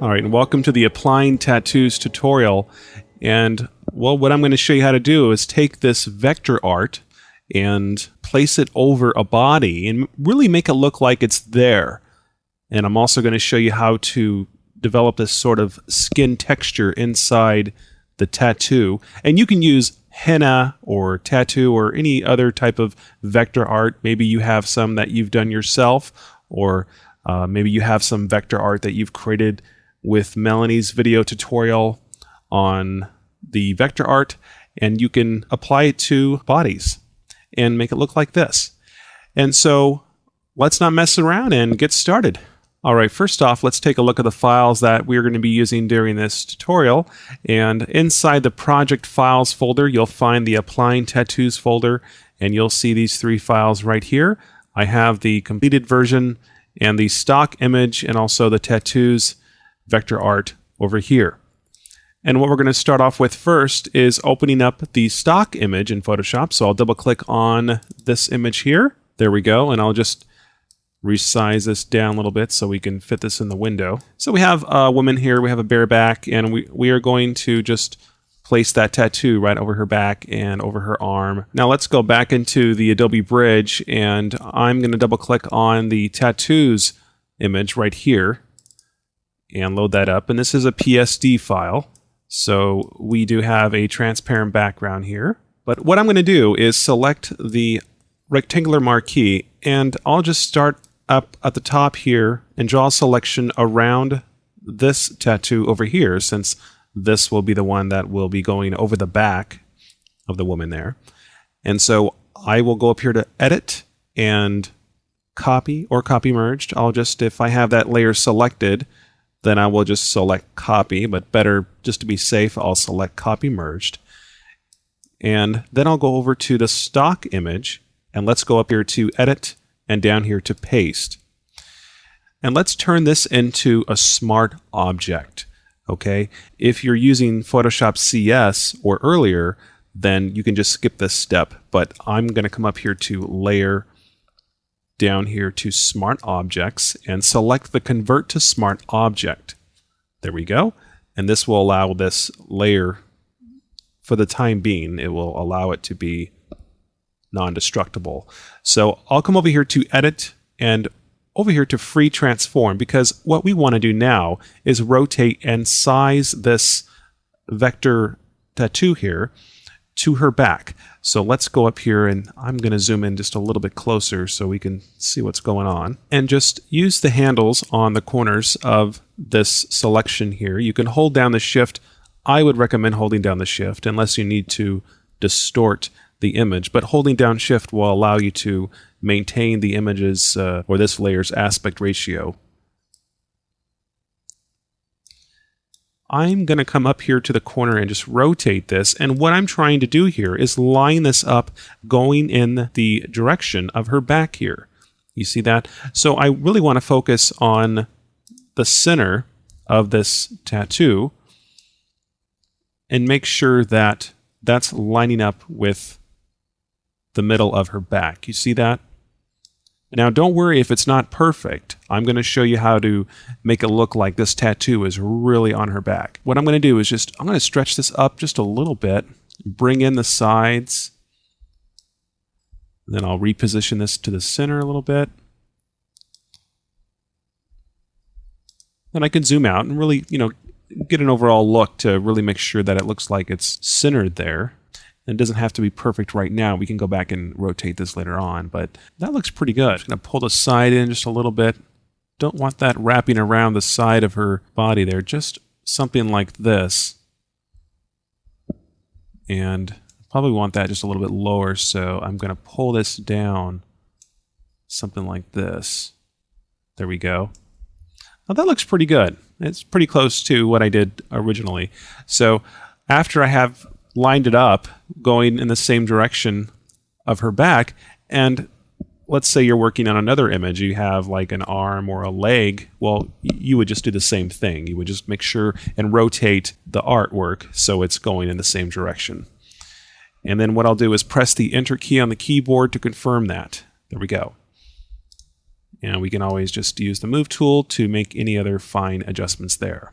All right, and welcome to the Applying Tattoos tutorial. And, well, what I'm going to show you how to do is take this vector art and place it over a body and really make it look like it's there. And I'm also going to show you how to develop this sort of skin texture inside the tattoo. And you can use henna or tattoo or any other type of vector art. Maybe you have some that you've done yourself, or maybe you have some vector art that you've created with Melanie's video tutorial on the vector art, and you can apply it to bodies and make it look like this. And so let's not mess around and get started. All right, first off, let's take a look at the files that we're going to be using during this tutorial. And inside the project files folder, you'll find the Applying Tattoos folder, and you'll see these three files right here. I have the completed version and the stock image and also the tattoos vector art over here. And what we're going to start off with first is opening up the stock image in Photoshop. So I'll double click on this image here. There we go. And I'll just resize this down a little bit so we can fit this in the window. So we have a woman here, we have a bare back, and we are going to just place that tattoo right over her back and over her arm. Now let's go back into the Adobe Bridge, and I'm going to double click on the tattoos image right here and load that up. And this is a PSD file. So we do have a transparent background here. But what I'm going to do is select the rectangular marquee, and I'll just start up at the top here and draw a selection around this tattoo over here, since this will be the one that will be going over the back of the woman there. And so I will go up here to Edit and Copy or Copy Merged. I'll just, if I have that layer selected, then I will just select Copy, but better just to be safe, I'll select Copy Merged. And then I'll go over to the stock image, and let's go up here to Edit and down here to Paste. And let's turn this into a smart object. Okay, if you're using Photoshop CS or earlier, then you can just skip this step. But I'm going to come up here to Layer, down here to Smart Objects, and select the Convert to Smart Object. There we go. And this will allow this layer, for the time being, it will allow it to be non-destructible. So I'll come over here to Edit and over here to Free Transform, because what we want to do now is rotate and size this vector tattoo here to her back. So let's go up here, and I'm going to zoom in just a little bit closer so we can see what's going on. And just use the handles on the corners of this selection here. You can hold down the Shift. I would recommend holding down the Shift unless you need to distort the image, but holding down Shift will allow you to maintain the image's or this layer's aspect ratio. I'm going to come up here to the corner and just rotate this, and what I'm trying to do here is line this up going in the direction of her back here. You see that? So I really want to focus on the center of this tattoo and make sure that that's lining up with the middle of her back. You see that? Now don't worry if it's not perfect. I'm going to show you how to make it look like this tattoo is really on her back. What I'm going to do is I'm going to stretch this up just a little bit, bring in the sides, then I'll reposition this to the center a little bit. Then I can zoom out and really, get an overall look to really make sure that it looks like it's centered there. It doesn't have to be perfect right now. We can go back and rotate this later on, but that looks pretty good. I'm going to pull the side in just a little bit. Don't want that wrapping around the side of her body there. Just something like this. And probably want that just a little bit lower, so I'm going to pull this down something like this. There we go. Now that looks pretty good. It's pretty close to what I did originally. So after I have lined it up going in the same direction of her back, and let's say you're working on another image, you have like an arm or a leg, well, you would just do the same thing. You would just make sure and rotate the artwork so it's going in the same direction. And then what I'll do is press the Enter key on the keyboard to confirm that. There we go. And we can always just use the move tool to make any other fine adjustments there.